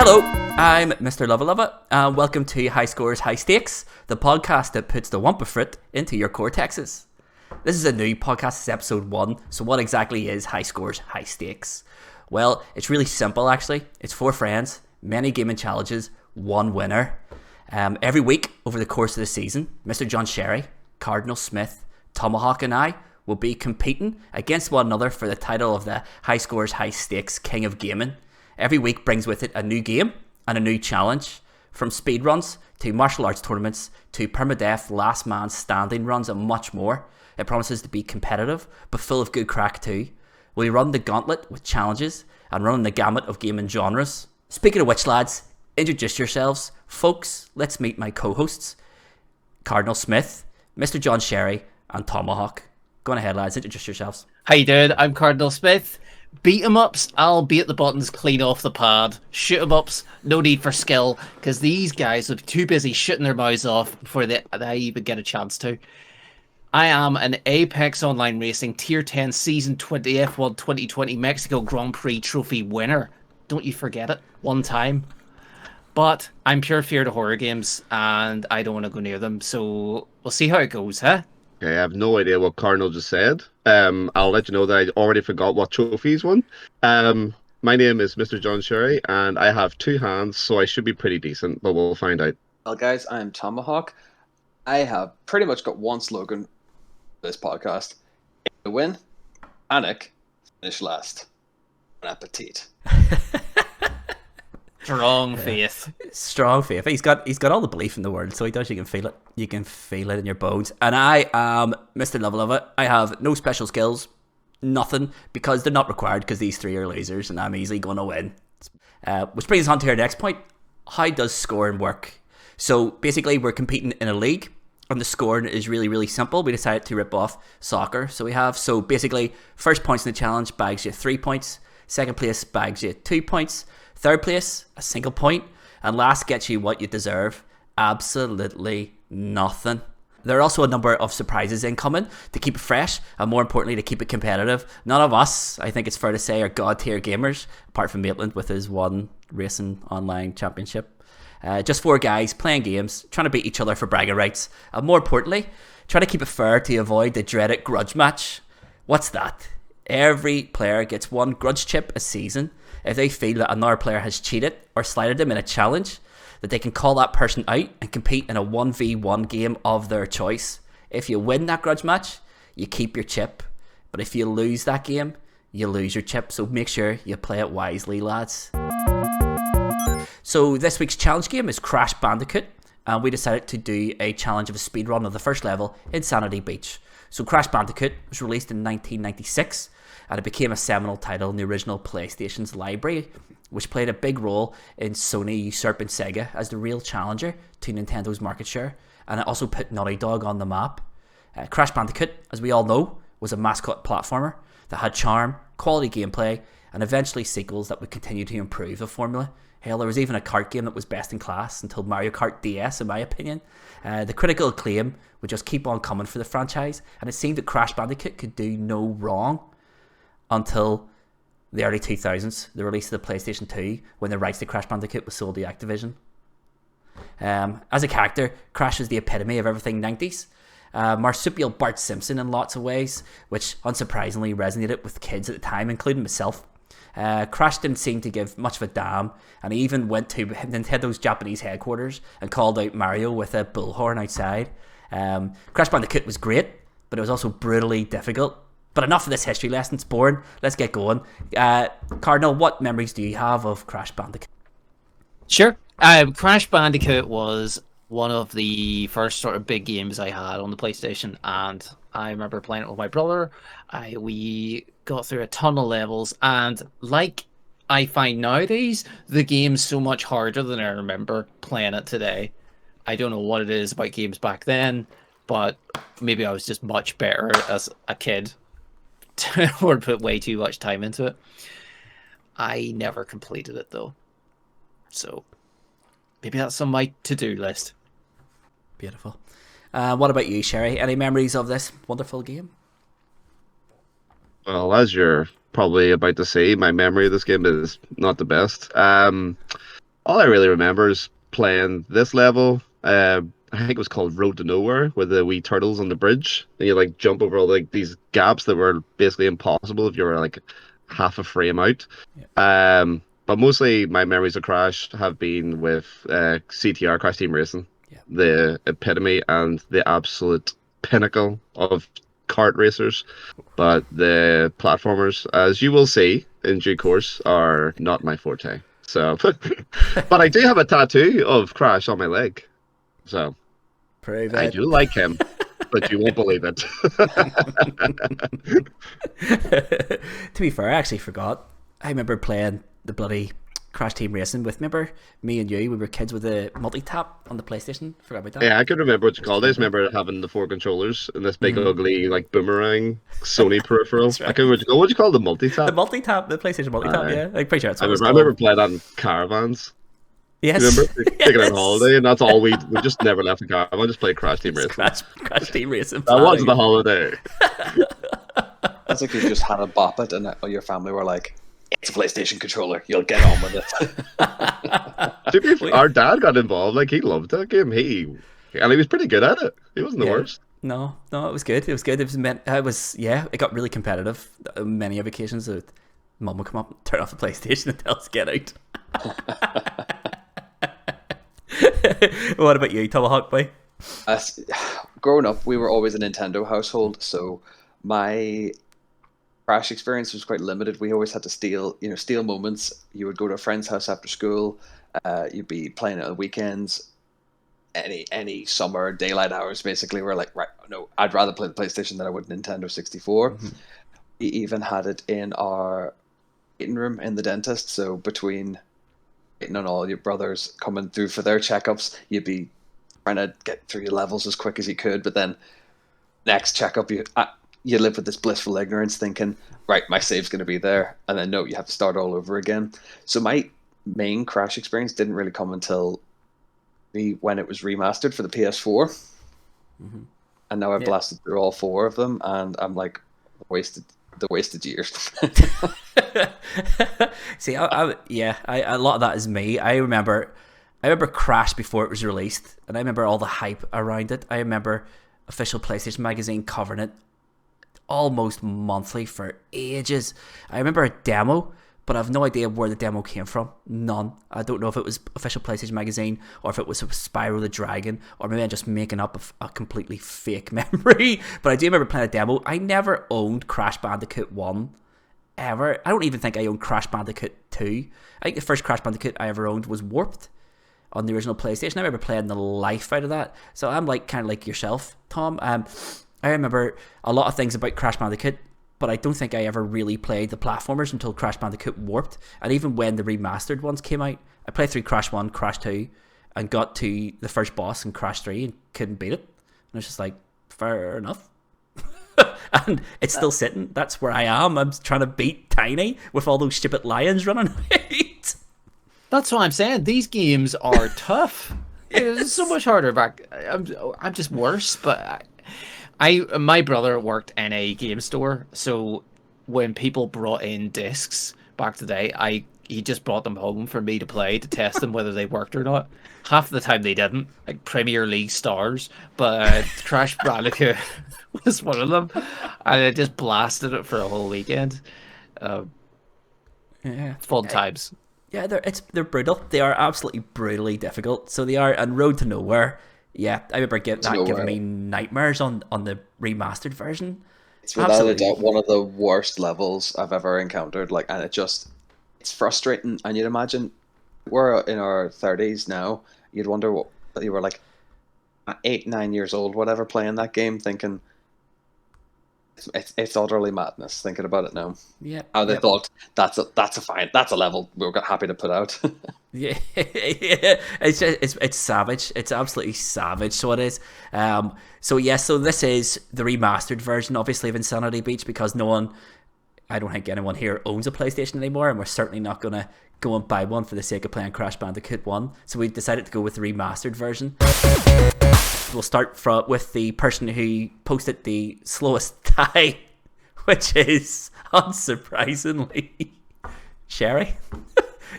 Hello, I'm Mr. Lova Lova, and welcome to High Scores, High Stakes, the podcast that puts the Wumpa Fruit into your cortexes. This is a new podcast, it's episode 1, so what exactly is High Scores, High Stakes? Well, it's really simple actually. It's 4 friends, many gaming challenges, 1 winner. Every week over the course of the season, Mr. John Sherry, Cardinal Smith, Tomahawk and I will be competing against one another for the title of the High Scores, High Stakes King of Gaming. Every week brings with it a new game and a new challenge, from speedruns to martial arts tournaments to permadeath last man standing runs and much more. It promises to be competitive but full of good crack too. We run the gauntlet with challenges and run the gamut of gaming genres. Speaking of which, lads, introduce yourselves. Folks, let's meet my co-hosts, Cardinal Smith, Mr. John Sherry and Tomahawk. Go on ahead, lads, introduce yourselves. How you doing? I'm Cardinal Smith. Beat 'em ups, I'll beat the buttons clean off the pad. Shoot 'em ups, no need for skill, because these guys are too busy shooting their mouths off before they even get a chance to. I am an Apex Online Racing Tier 10 Season 20 F1 2020 Mexico Grand Prix Trophy winner. Don't you forget it, one time. But I'm pure fear to horror games, and I don't want to go near them, so we'll see how it goes, huh? Okay, I have no idea what Cardinal just said. I'll let you know that I already forgot what trophies won. My name is Mr. John Sherry, and I have 2 hands, so I should be pretty decent, but we'll find out. Well, guys, I'm Tomahawk. I have pretty much got one slogan for this podcast. To win, panic, finish last. Bon appetit. Strong faith. Strong faith. He's got all the belief in the world, so he does. You can feel it. You can feel it in your bones. And I am Mr. Lova Lova. I have no special skills, nothing, because they're not required, because these 3 are losers, and I'm easily going to win. Which brings us on to our next point. How does scoring work? So basically, we're competing in a league, and the scoring is really, really simple. We decided to rip off soccer. So basically, first points in the challenge bags you 3 points. Second place bags you 2 points. Third place, a single point. And last gets you what you deserve. Absolutely nothing. There are also a number of surprises incoming to keep it fresh and, more importantly, to keep it competitive. None of us, I think it's fair to say, are god tier gamers, apart from Maitland with his 1 racing online championship. Just 4 guys playing games, trying to beat each other for bragging rights, and more importantly, trying to keep it fair to avoid the dreaded grudge match. What's that? Every player gets 1 grudge chip a season. If they feel that another player has cheated or slighted them in a challenge, that they can call that person out and compete in a 1v1 game of their choice. If you win that grudge match, you keep your chip. But if you lose that game, you lose your chip. So make sure you play it wisely, lads. So this week's challenge game is Crash Bandicoot. And we decided to do a challenge of a speedrun of the first level, N.Sanity Beach. So Crash Bandicoot was released in 1996. And it became a seminal title in the original PlayStation's library, which played a big role in Sony usurping Sega as the real challenger to Nintendo's market share, and it also put Naughty Dog on the map. Crash Bandicoot, as we all know, was a mascot platformer that had charm, quality gameplay, and eventually sequels that would continue to improve the formula. Hell, there was even a kart game that was best in class until Mario Kart DS, in my opinion. The critical acclaim would just keep on coming for the franchise, and it seemed that Crash Bandicoot could do no wrong until the early 2000s, the release of the PlayStation 2, when the rights to Crash Bandicoot was sold to Activision. As a character, Crash was the epitome of everything 90s. Marsupial Bart Simpson in lots of ways, which unsurprisingly resonated with kids at the time, including myself. Crash didn't seem to give much of a damn, and he even went to Nintendo's Japanese headquarters and called out Mario with a bullhorn outside. Crash Bandicoot was great, but it was also brutally difficult. But enough of this history lesson, it's boring. Let's get going. Cardinal, what memories do you have of Crash Bandicoot? Sure. Crash Bandicoot was one of the first sort of big games I had on the PlayStation, and I remember playing it with my brother. We got through a ton of levels, and like I find nowadays, the game's so much harder than I remember playing it today. I don't know what it is about games back then, but maybe I was just much better as a kid. Or put way too much time into it. I never completed it though, so maybe that's on my to-do list. Beautiful. What about you, Sherry? Any memories of this wonderful game? Well, as you're probably about to see, my memory of this game is not the best. all I really remember is playing this level. I think it was called Road to Nowhere, with the wee turtles on the bridge, and you like jump over all like these gaps that were basically impossible if you were like half a frame out. But mostly my memories of Crash have been with CTR, Crash Team Racing, Yeah. the epitome and the absolute pinnacle of kart racers. But the platformers, as you will see in due course, are not my forte. So, but I do have a tattoo of Crash on my leg. So Prove I it. do like him, but you won't believe it. To be fair, I actually forgot. I remember playing the bloody Crash Team Racing with, remember me and you, we were kids with a multi-tap on the PlayStation. Forgot about that. Yeah, I can remember what you called it. I just remember having the 4 controllers and this big ugly like boomerang Sony peripheral. That's right. I can't remember what you call it, the multi-tap. The multi-tap, the PlayStation multi-tap, Aye. yeah. I'm pretty sure that's I what it's remember called. playing that in caravans. Yes. You remember taking it on Yes. holiday, and that's all we just never left the caravan. Just played Crash Team Racing. Crash Team Racing. That was the holiday. That's like you just had a bop it, and your family were like, "It's a PlayStation controller. You'll get on with it." To be fair, our dad got involved. Like he loved that game. And he was pretty good at it. He wasn't the Yeah. worst. No, it was good. It was good. It got really competitive on many of occasions. Mum would come up and turn off the PlayStation and tell us to get out. What about you, Tomahawk boy? Growing up, we were always a Nintendo household, so my Crash experience was quite limited. We always had to steal moments. You would go to a friend's house after school. You'd be playing it on weekends. Any summer daylight hours, basically, we're like, right, no, I'd rather play the PlayStation than I would Nintendo 64. Mm-hmm. We even had it in our waiting room in the dentist. So between waiting on all your brothers coming through for their checkups, you'd be trying to get through your levels as quick as you could. But then next checkup, you live with this blissful ignorance, thinking, right, my save's going to be there, and then no, you have to start all over again. So my main Crash experience didn't really come until when it was remastered for the PS4, and now I've blasted through all 4 of them, and I'm like, the wasted years. See, a lot of that is me. I remember Crash before it was released, and I remember all the hype around it. I remember official PlayStation magazine covering it almost monthly for ages. I remember a demo, but I have no idea where the demo came from. None. I don't know if it was official PlayStation magazine or if it was Spyro the Dragon, or maybe I'm just making up a completely fake memory. But I do remember playing a demo. I never owned Crash Bandicoot 1 ever. I don't even think I owned Crash Bandicoot 2. I think the first Crash Bandicoot I ever owned was Warped on the original PlayStation. I remember playing the life out of that. So I'm kind of like yourself, Tom. I remember a lot of things about Crash Bandicoot, but I don't think I ever really played the platformers until Crash Bandicoot Warped. And even when the remastered ones came out, I played through Crash 1, Crash 2, and got to the first boss in Crash 3 and couldn't beat it. And I was just like, fair enough. And it's still sitting. That's where I am. I'm trying to beat Tiny with all those stupid lions running out. That's what I'm saying. These games are tough. It's so much harder back. I'm just worse, but my brother worked in a game store, so when people brought in discs back today, he just brought them home for me to play to test them whether they worked or not. Half the time they didn't, like Premier League stars, but Crash Bandicoot was one of them, and I just blasted it for a whole weekend. Fun times. Yeah, they're brutal. They are absolutely brutally difficult. So they are. And Road to Nowhere, yeah, I remember giving me nightmares on the remastered version. It's without a doubt one of the worst levels I've ever encountered. And it's frustrating. And you'd imagine we're in our 30s now. You'd wonder what you were like 8, 9 years old, whatever, playing that game, thinking it's utterly madness. Thinking about it now. Yeah. How they thought that's a level we were happy to put out. Yeah, it's savage. It's absolutely savage. So it is. So this is the remastered version, obviously, of N.Sanity Beach, because I don't think anyone here owns a PlayStation anymore, and we're certainly not gonna go and buy one for the sake of playing Crash Bandicoot 1. So we decided to go with the remastered version. We'll start with the person who posted the slowest time, which is, unsurprisingly, Sherry.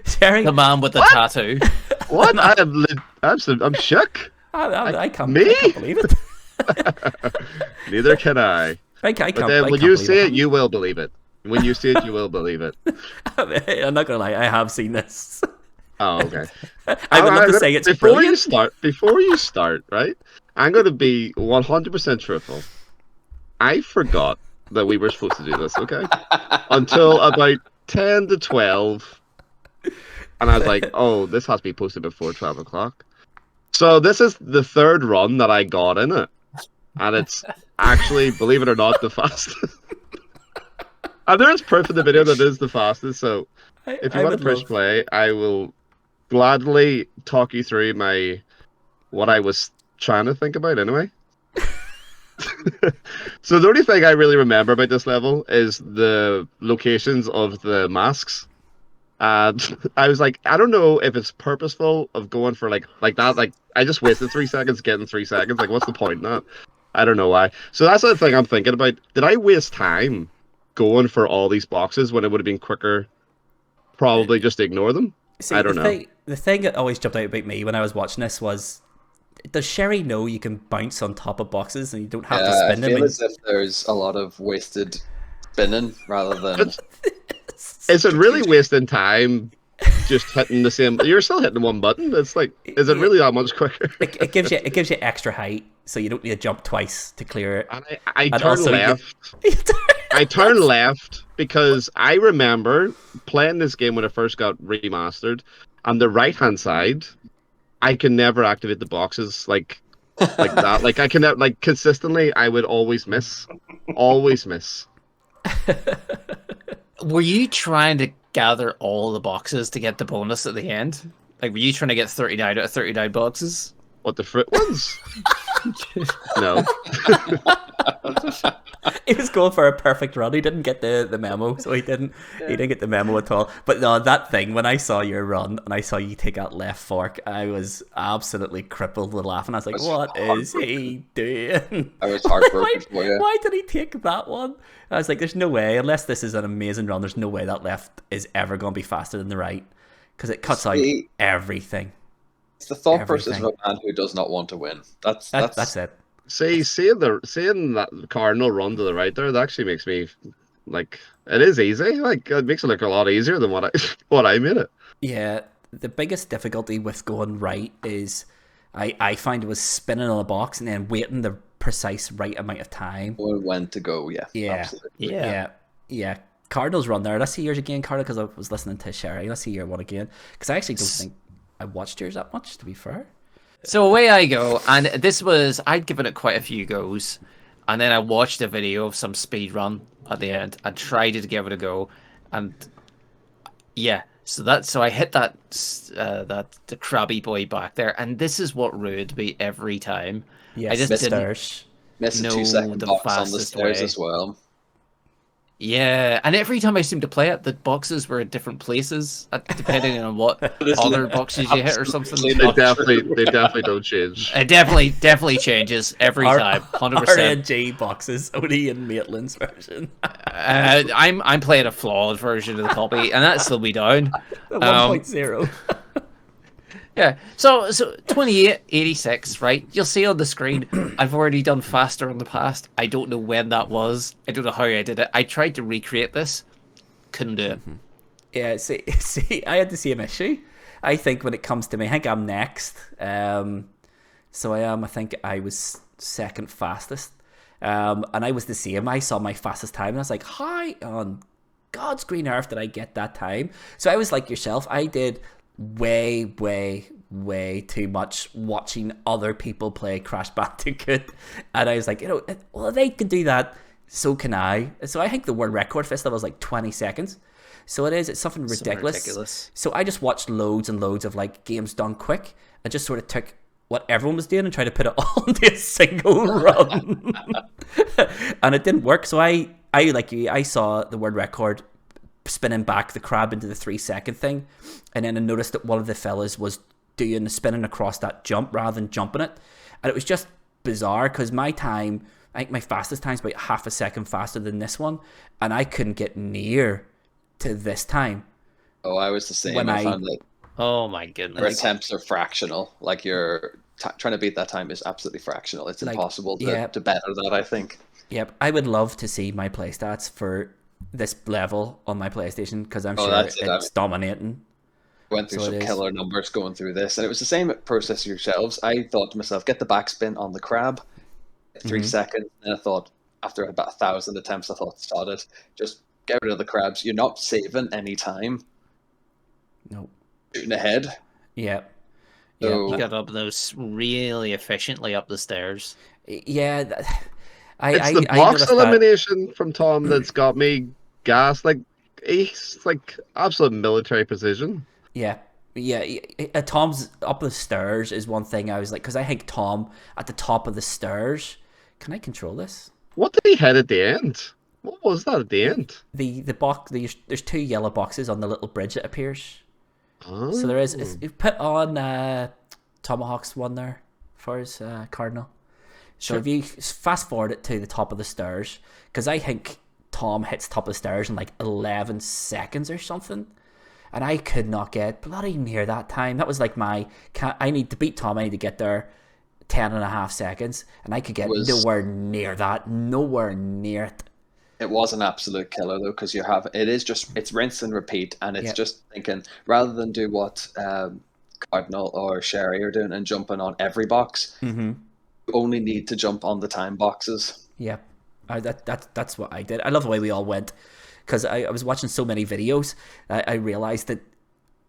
Sherry, The man with the tattoo. What? I'm shook. I can't Me? I can't believe it. Neither can I. I But can't. then I when can't you believe see it, you will believe it. When you see it, you will believe it. I'm not gonna lie. I have seen this. Oh, okay. I would love to say it's brilliant. Before you start, right? I'm going to be 100% truthful. I forgot that we were supposed to do this, okay? Until about 10 to 12. And I was like, oh, this has to be posted before 12 o'clock. So this is the third run that I got in it. And it's actually, believe it or not, the fastest. And there is proof in the video that it is the fastest. So if you want to push play, I will gladly talk you through what I was trying to think about anyway. So the only thing I really remember about this level is the locations of the masks. And I was like, I don't know if it's purposeful of going for like that. Like I just wasted 3 seconds getting 3 seconds. Like what's the point in that? I don't know why. So that's the thing I'm thinking about. Did I waste time going for all these boxes when it would have been quicker? Probably just ignore them. See, I don't know. The thing that always jumped out about me when I was watching this was, does Sherry know you can bounce on top of boxes and you don't have to spin them? I feel as if there's a lot of wasted spinning rather than... Is it really wasting time just hitting the same... You're still hitting one button. It's like, is it really that much quicker? It gives you extra height, so you don't need to jump twice to clear it. And I turn left. I turn left because I remember playing this game when it first got remastered. On the right-hand side, I can never activate the boxes like that. Like I can like consistently, I would always miss. Always miss. Were you trying to gather all the boxes to get the bonus at the end? Like, were you trying to get 39 out of 39 boxes? What, the fruit ones? No. He was going for a perfect run. He didn't get the memo, so he didn't get the memo at all. But no, that thing, when I saw your run and I saw you take that left fork, I was absolutely crippled with laughing. I was like, what is he doing? I was heartbroken for you. Why did he take that one? I was like, there's no way, unless this is an amazing run, there's no way that left is ever going to be faster than the right. Because it cuts out everything. It's the thought process of a man who does not want to win. That's See, it. seeing that cardinal run to the right there, that actually makes me like, it is easy. Like it makes it look a lot easier than what I made it. Yeah, the biggest difficulty with going right is I find it was spinning on a box and then waiting the precise right amount of time. Or when to go, absolutely. Yeah. Cardinals run there. Let's see yours again, Cardinal, because I was listening to Sherry. Let's see your one again, because I actually don't think I watched yours that much, to be fair. So away I go, and I'd given it quite a few goes, and then I watched a video of some speed run at the end and tried to give it a go, and yeah, so I hit that the crabby boy back there, and this is what ruined me every time. Yes, I just didn't miss a know 2 second the box on the fastest stairs way. as well. Yeah, and every time I seemed to play it, the boxes were at different places, depending on what other boxes you hit or something. They definitely don't change. It definitely changes every time, 100%. RNG boxes, only in Maitland's version. I'm playing a flawed version of the copy, and that's still be down. The 1.0. Yeah, so 2886, right? You'll see on the screen, I've already done faster in the past. I don't know when that was. I don't know how I did it. I tried to recreate this. Couldn't do it. Yeah, see, I had the same issue. I think when it comes to me, I think I'm next. So I am. I think I was second fastest. And I was the same. I saw my fastest time, and I was like, how on God's green earth did I get that time? So I was like yourself. I did way too much watching other people play Crash Bandicoot, and I was like, well, they can do that, so can I. So I think the world record for this level was like 20 seconds. So it's something ridiculous. So I just watched loads and loads of like games done quick. I just sort of took what everyone was doing and tried to put it all into a single run, and it didn't work. So I like you, I saw the world record spinning back the crab into the 3 second thing, and then I noticed that one of the fellas was doing the spinning across that jump rather than jumping it, and it was just bizarre because my time, I think my fastest time is about ½ second faster than this one, and I couldn't get near to this time. Oh, I was the same. When I I- found that Oh my your goodness. attempts are fractional. Like your trying to beat that time is absolutely fractional. It's Like, impossible yeah. to better that, I think. Yep, I would love to see my play stats for this level on my PlayStation because I'm Oh, sure that's it. it's dominating. Went through So it some is. killer numbers going through this, and it was the same process yourselves. I thought to myself, get the backspin on the crab, 3 seconds. And I thought, after about 1,000 attempts, I thought, start it. Just get rid of the crabs. You're not saving any time. No. Shooting ahead. Yeah. So- You Yeah. got up those really efficiently up the stairs. Yeah. It's the I box noticed that. elimination from Tom that's got me gassed. Like he's like absolute military precision. Yeah. Yeah. Tom's up the stairs is one thing I was like, because I think Tom at the top of the stairs. Can I control this? What did he hit at the end? What was that at the end? The box. There's 2 yellow boxes on the little bridge that appears. Oh. So there is. You've put on Tomahawk's one there for his Cardinal. So if you fast forward it to the top of the stairs, because I think Tom hits top of the stairs in like 11 seconds or something, and I could not get bloody near that time. That was like I need to beat Tom. I need to get there 10.5 seconds, and I could get nowhere near that. Nowhere near it. It was an absolute killer though, because it's rinse and repeat, and it's Yeah. just thinking rather than do what Cardinal or Sherry are doing and jumping on every box, Mm-hmm. you only need to jump on the time boxes. Yeah, that's what I did. I love the way we all went, because I was watching so many videos. I realized that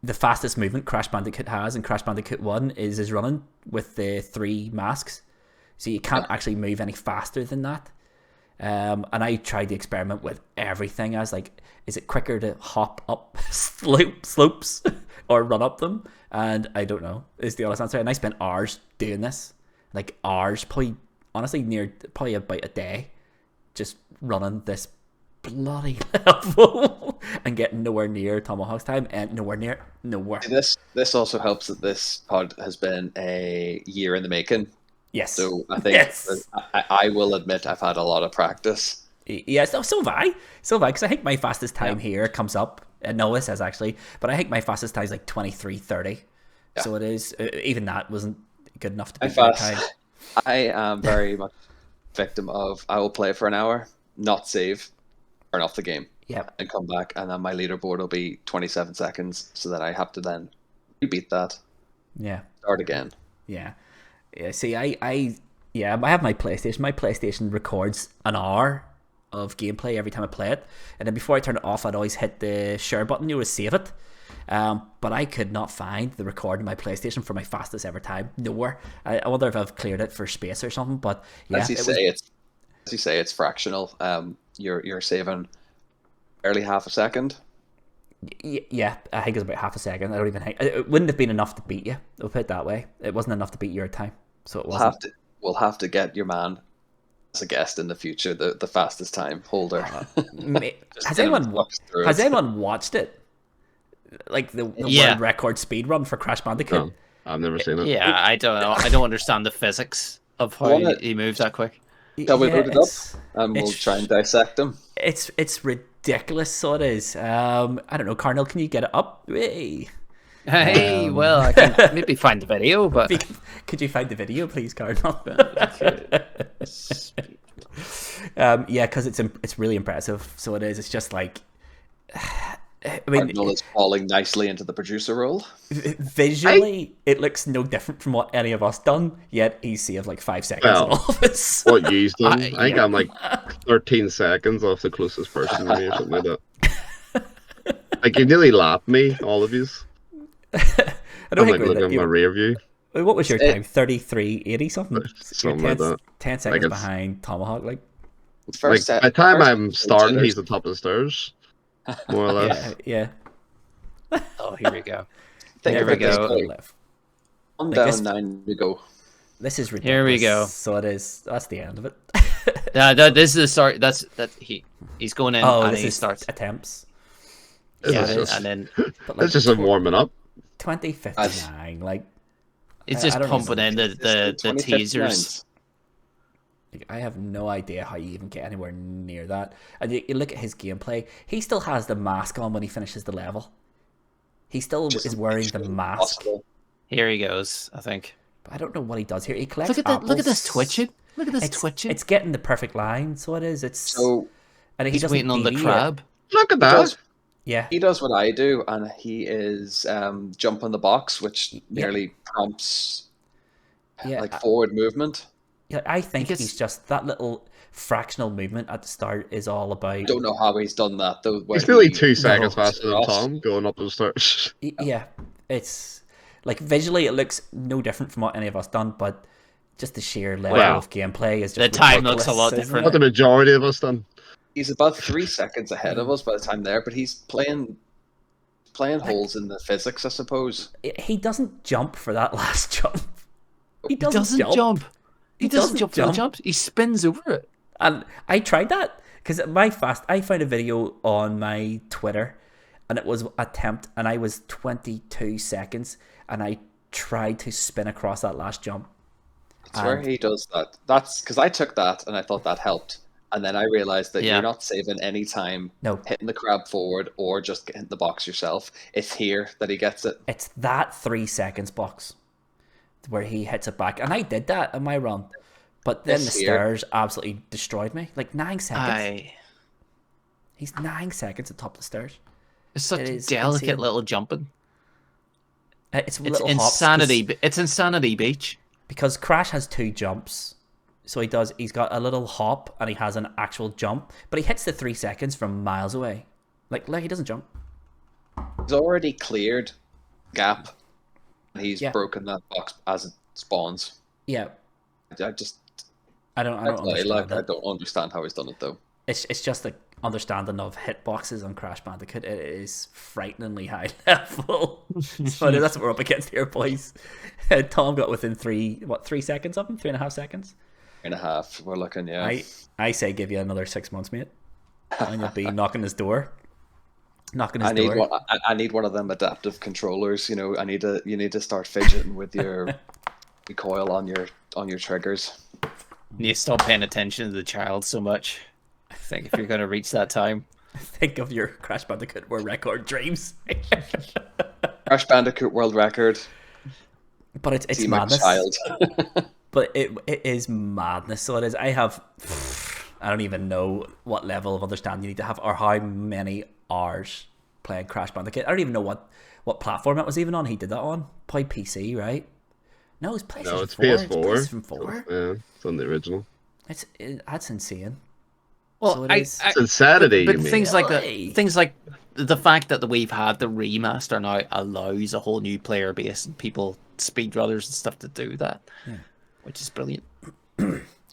the fastest movement Crash Bandicoot has in Crash Bandicoot 1 is his running with the 3 masks. So you can't actually move any faster than that. And I tried the experiment with everything. I was like, is it quicker to hop up slopes or run up them? And I don't know, is the honest answer. And I spent hours doing this. Like hours, probably, honestly, probably about a day, just running this bloody level and getting nowhere near Tomahawk's time and nowhere. This also helps that this pod has been a year in the making. Yes. So I think Yes. I will admit I've had a lot of practice. Yes, so have I, because I think my fastest time here comes up. No, it says actually, but I think my fastest time is like 23:30. Yeah. So it is. Even that wasn't good enough to I beat my time. I am very much victim of I will play for an hour, not save, turn off the game, Yep. and come back, and then my leaderboard will be 27 seconds, so that I have to then rebeat that, Yeah. start again. Yeah. Yeah. See, I have my PlayStation. My PlayStation records an hour of gameplay every time I play it, and then before I turn it off, I'd always hit the share button, to save it. But I could not find the record in my PlayStation for my fastest ever time. Nowhere. I wonder if I've cleared it for space or something. But yeah, As you say, it's fractional. You're saving barely half a second. Yeah, I think it's about half a second. I don't even think it wouldn't have been enough to beat you. I'll put it that way. It wasn't enough to beat your time, so it wasn't. We'll have to get your man as a guest in the future. The fastest time holder. Has anyone watched it? Like the world record speed run for Crash Bandicoot? No, I've never seen it. Yeah, I don't know. I don't understand the physics of how he moves that quick. Shall we load it up? It's- And we'll it's- try and dissect them. It's ridiculous. So it is. I don't know, Cardinal. Can you get it up? Hey. Hey, well, I can maybe find the video, but Could you find the video, please, Cardinal? Yeah, because it's really impressive. So it is. It's just like, I mean, Cardinal is falling nicely into the producer role. visually, it looks no different from what any of us done. Yet he's saved like 5 seconds in Well, all of this. What you've done? I think yeah. I'm like 13 seconds off the closest person to me or something like that. Like you nearly lapped me, all of you. I I'm don't like think looking at my rear view. what was your time? 33:80 something. Something You're like that. 10 seconds it's- behind Tomahawk. Like, First Like set, by the time first I'm starting, jitters. he's at the top of the stairs, more or less. yeah. oh, here we go. Think There of we it this go. way. One Like down, this- 9 to go. This is ridiculous. Here we go. So it is. That's the end of it. This is the start. He's going in and this he is starts. attempts. This Yeah, is just- and then But like It's just a warming up. 2059. Like, it's I just don't pumping in the 25th teasers. rounds. I have no idea how you even get anywhere near that. And you look at his gameplay. He still has the mask on when he finishes the level. He still Just is wearing the literally mask. impossible. Here he goes, I think. But I don't know what he does here. He collects Look at this apples. twitching. Look at this twitching. It's getting the perfect line, so it is. It's So and he He's doesn't waiting on the deviate. crab. Look at he that. does Yeah, he does what I do, and he is jump on the box, which nearly prompts yeah. like forward movement. Yeah, I think gets- he's just that little fractional movement at the start is all about. Don't know how he's done that though. where He's nearly he- 2 seconds No. faster than Tom going up the stairs. Yeah, it's like visually it looks no different from what any of us done, but just the sheer level Wow. of gameplay is just The time looks a ridiculous, lot isn't different. What the majority of us done. He's about 3 seconds ahead of us by the time there, but he's playing holes in the physics, I suppose. He doesn't jump for that last jump. He He doesn't jump. He doesn't jump for the jump. He spins over it. And I tried that because I found a video on my Twitter, and it was attempt, and I was 22 seconds, and I tried to spin across that last jump. It's where he does that. That's because I took that and I thought that helped. And then I realized that Yeah. you're not saving any time No, hitting the crab forward or just hitting the box yourself. It's here that he gets it. it's that 3 seconds box where he hits it back, and I did that in my run, but then This the here- stairs absolutely destroyed me. Like 9 seconds. Aye. He's 9 seconds at the top of the stairs. It's such It a is delicate insane. little jumping. It's It's little hops, 'cause- insanity. It's Insanity Beach. because Crash has 2 jumps. So he's got a little hop and he has an actual jump, but he hits the 3 seconds from miles away. Like he doesn't jump. He's already cleared gap. And he's Yeah. broken that box as it spawns. Yeah, I just I don't I understand it. don't understand how he's done it though. It's just the understanding of hitboxes on Crash Bandicoot. It is frighteningly high level. So that's what we're up against here, boys. Tom got within 3 seconds of him? 3.5 seconds? 3.5. We're looking, yeah. I say give you another 6 months, mate, and you'll be knocking his door. Knocking his I need door. one. I need one of them adaptive controllers. You know, you need to start fidgeting with your recoil on your triggers. You need to stop paying attention to the child so much. I think if you're going to reach that time. Think of your Crash Bandicoot World Record dreams. Crash Bandicoot world record. But it's See my madness. child. But it is madness. So it is. I don't even know what level of understanding you need to have, or how many hours playing Crash Bandicoot. I don't even know what platform it was even on. He did that on probably PC, right? No, it's PlayStation No, it's 4. PS4. It's PlayStation 4. Yeah, it's on the original. That's insane. Well, So it is. It's Insanity, but you mean? things like Really? the fact that we've had the remaster now allows a whole new player base and people, speedrunners and stuff, to do that, which is brilliant.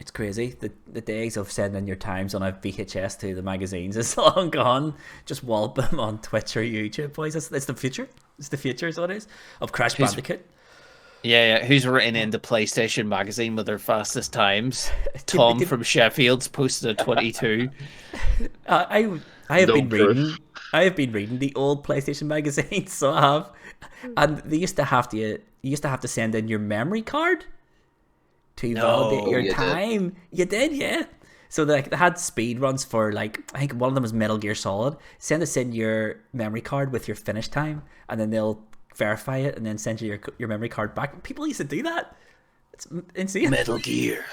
It's crazy. The days of sending your times on a VHS to the magazines is long gone. Just wallop them on Twitch or YouTube, boys. It's the future. It's the future, is what it is, of Crash Bandicoot. Yeah. Who's written in the PlayStation magazine with their fastest times? Tom from Sheffield's posted a 22. I have No been proof. reading. I have been reading the old PlayStation magazines, so I have, and they used to have to. You used to have to send in your memory card to validate your you did. time. You did, yeah. So they had speed runs for, like, I think one of them was Metal Gear Solid. Send us in your memory card with your finish time, and then they'll verify it and then send you your memory card back. People used to do that. It's insane. Metal Gear.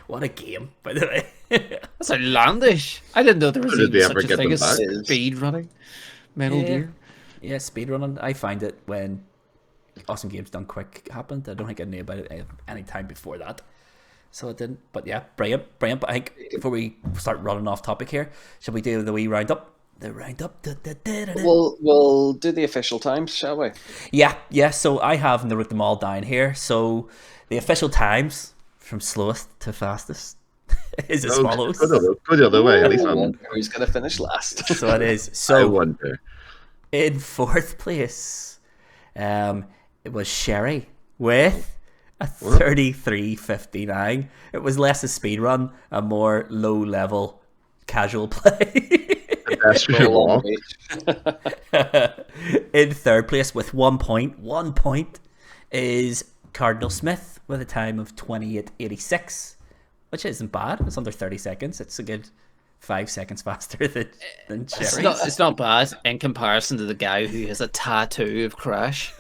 What a game, by the way. That's outlandish. I didn't know there was How did they even ever such a get thing them as back? speed running. Metal Gear. Yeah, speedrunning. I find it when Awesome Games Done Quick happened. I don't think I knew about it any time before that. So it didn't. But yeah, brilliant. But I think before we start running off topic here, shall we do the wee roundup? The roundup. We'll do the official times, shall we? Yeah. So I have wrote them all down here. So the official times from slowest to fastest is as follows. Go the other way, at least I I'm. wonder who's going to finish last? So it is. I So wonder. in fourth place, it was Sherry with a 33.59. It was less a speed run, a more low level casual play. Pedestrian walk. In third place with 1 point, 1 point, is Cardinal Smith with a time of 28.86, which isn't bad. It's under 30 seconds. It's a good 5 seconds faster than It's Sherry. not, it's not bad in comparison to the guy who has a tattoo of Crash.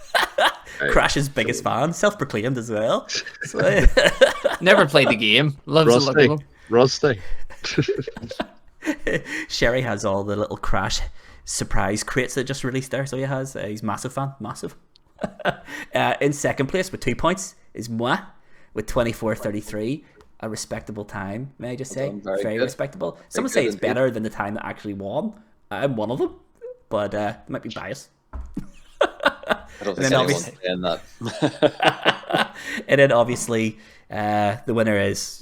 Crash's biggest fan, self-proclaimed as well. So, Never played the game. Loves the look of him. Rusty. Sherry has all the little Crash surprise crates that just released there, so he has. He's massive fan, massive. In second place with 2 points is Moi with 24:33. A respectable time, may I just say? Very respectable. Some would say it's better than the time that actually won. I'm one of them, but it might be biased. I don't think anyone's saying that. And then obviously the winner is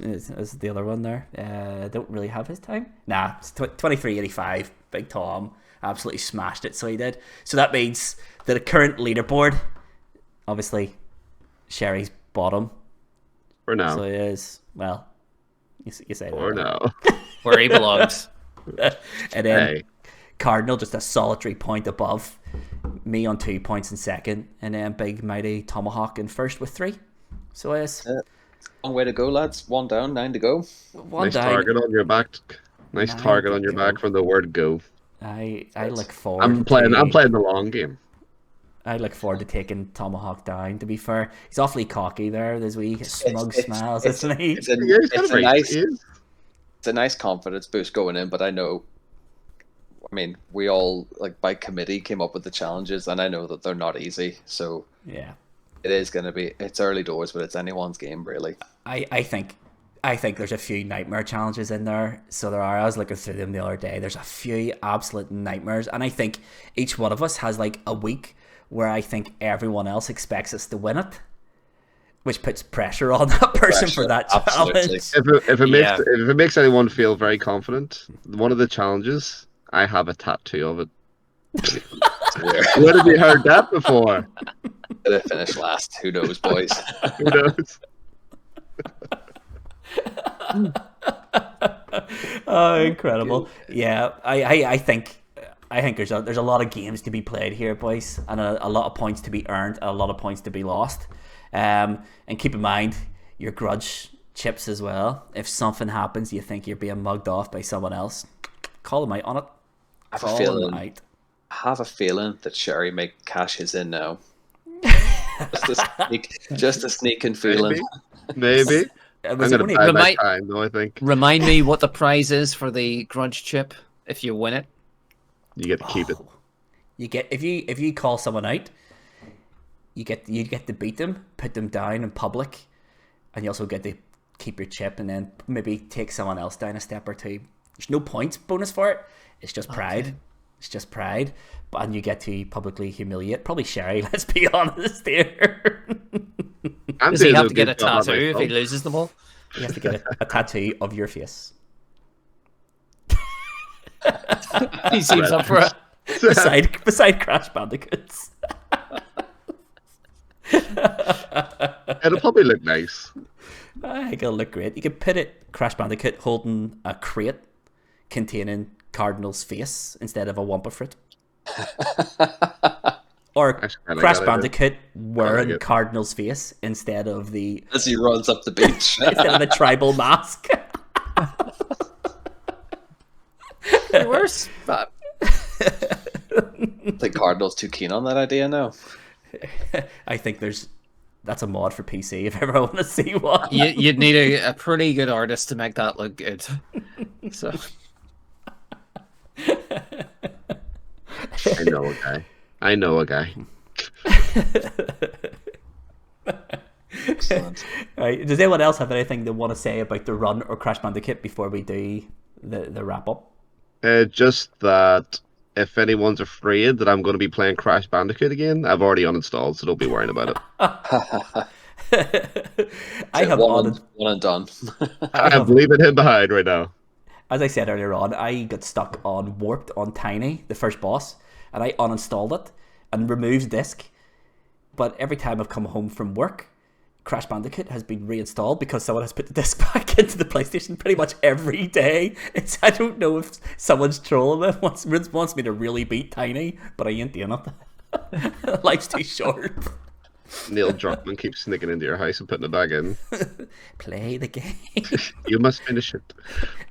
the other one there. I don't really have his time. Nah, it's 23:85. Big Tom absolutely smashed it, so he did. So that means that the current leaderboard, obviously, Sherry's bottom. For now. So he is, well, you say that. Or no. Where he belongs. And then Cardinal just a solitary point above me on 2 points in second, and then big mighty Tomahawk in first with 3. So it's long way to go, lads. 1 down, 9 to go. Nice target on your back. Nice target on your back from the word go. I look forward. I'm playing the long game. I look forward to taking Tomahawk down. To be fair, he's awfully cocky there. There's wee smug smiles, isn't he? It's a nice confidence boost going in, but I know. I mean, we all by committee came up with the challenges, and I know that they're not easy. So yeah, it is going to be. It's early doors, but it's anyone's game, really. I think there's a few nightmare challenges in there. So there are. I was looking through them the other day. There's a few absolute nightmares, and I think each one of us has a week where I think everyone else expects us to win it, which puts pressure on that person for that challenge. If it makes anyone feel very confident, one of the challenges, I have a tattoo of it. Where have you heard that before? Gonna finish last. Who knows, boys? Who knows? Oh, incredible! Yeah, I think there's a lot of games to be played here, boys, and a lot of points to be earned, and a lot of points to be lost. And keep in mind your grudge chips as well. If something happens, you think you're being mugged off by someone else, call them out on it. I have a feeling that Sherry may cash his in now. just a sneaking feeling. Maybe. I'm going to buy my time, though, I think. Remind me what the prize is for the grudge chip if you win it. You get to keep it. You get if you call someone out, you get to beat them, put them down in public, and you also get to keep your chip and then maybe take someone else down a step or two. There's no points bonus for it. It's just pride. Okay. It's just pride. And you get to publicly humiliate probably Sherry. Let's be honest here. Does he have to get a tattoo if he loses them all? You have to get a tattoo of your face. He seems up for it. Beside Crash Bandicoots. It'll probably look nice. I think it'll look great. You could put it Crash Bandicoot holding a crate containing Cardinal's face instead of a Wumpa Fruit. Or Crash Bandicoot wearing Cardinal's face instead of the... As he runs up the beach. Instead of the tribal mask. Worse. But... I think Cardinal's too keen on that idea now. I think that's a mod for PC if ever I want to see one. You'd need a pretty good artist to make that look good. So... I know a guy. Excellent. Right. Does anyone else have anything they want to say about the run or Crash Bandicoot before we do the wrap up? Just that if anyone's afraid that I'm going to be playing Crash Bandicoot again, I've already uninstalled, so don't be worrying about it. I have one and done. I'm leaving him behind right now. As I said earlier on, I got stuck on Warped on Tiny, the first boss, and I uninstalled it and removed disk. But every time I've come home from work, Crash Bandicoot has been reinstalled because someone has put the disc back into the PlayStation pretty much every day. I don't know if someone's trolling me, wants me to really beat Tiny, but I ain't doing it. Life's too short. Neil Druckmann keeps sneaking into your house and putting it back in. Play the game. You must finish it.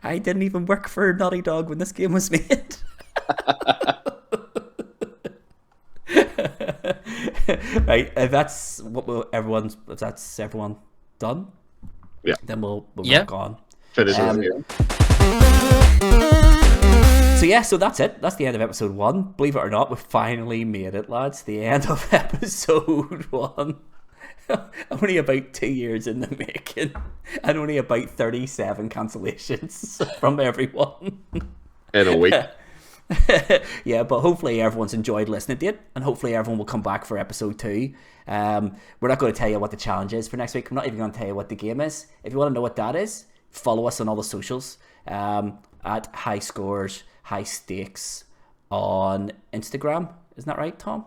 I didn't even work for Naughty Dog when this game was made. Right, if that's everyone done, Yeah. then we'll Yeah. move on. Finish Um, the game. So yeah, so that's it. That's the end of episode 1. Believe it or not, we finally made it, lads. The end of episode 1. Only about 2 years in the making, and only about 37 cancellations from everyone. In a week. Yeah, but hopefully everyone's enjoyed listening to it, and hopefully everyone will come back for episode 2. We're not going to tell you what the challenge is for next week. I'm not even going to tell you what the game is. If you want to know what that is, follow us on all the socials at High Scores High Stakes on Instagram. Isn't that right, Tom?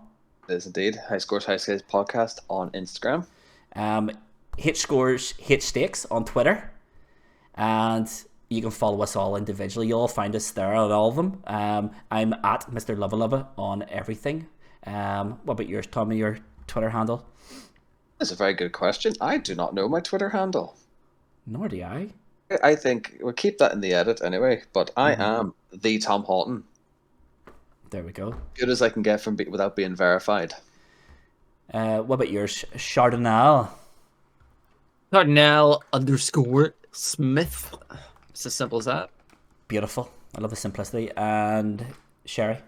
It is indeed. High Scores, High Stakes podcast on Instagram. H Scores H Stakes on Twitter, and you can follow us all individually. You'll all find us there on all of them. I'm at Mr. Lova on everything. What about yours, Tommy? Your Twitter handle? That's a very good question. I do not know my Twitter handle. Nor do I. I think we'll keep that in the edit anyway, but I am the Tom Halton. There we go. Good as I can get from without being verified. What about yours, Chardonnay? Cardinal_Smith. It's as simple as that. Beautiful. I love the simplicity. And Sherry?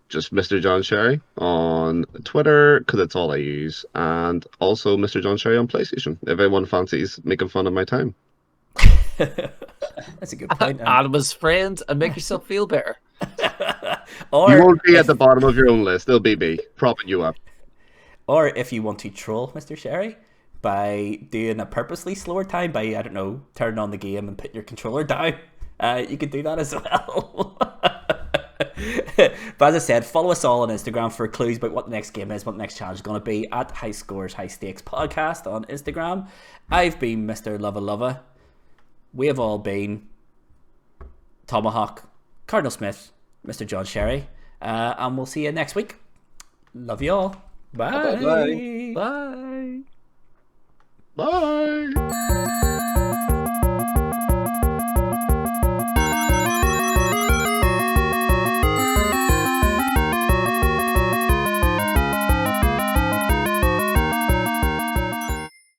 Just Mr. John Sherry on Twitter, because it's all I use. And also Mr. John Sherry on PlayStation, if anyone fancies making fun of my time. That's a good point. Anima's friend, and make yourself feel better. Or You won't be at the bottom of your own list. It'll be me, propping you up. Or if you want to troll Mr. Sherry by doing a purposely slower time by, I don't know, turning on the game and putting your controller down, you can do that as well. But as I said, follow us all on Instagram for clues about what the next game is, what the next challenge is going to be at High Scores High Stakes podcast on Instagram. I've been Mr. Lova. We have all been Tomahawk, Cardinal Smith, Mr. John Sherry, and we'll see you next week. Love you all. Bye. Bye. Bye. Bye.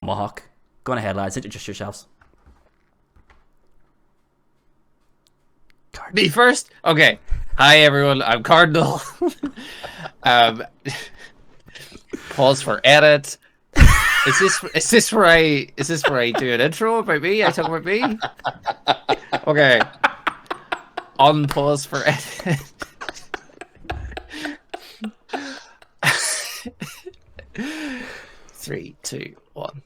Tomahawk. Go on ahead, lads. Introduce yourselves. Me first? Okay. Hi everyone, I'm Cardinal. Pause for edit. Is this where I do an intro about me? I talk about me? Okay. Unpause for edit. 3, 2, 1.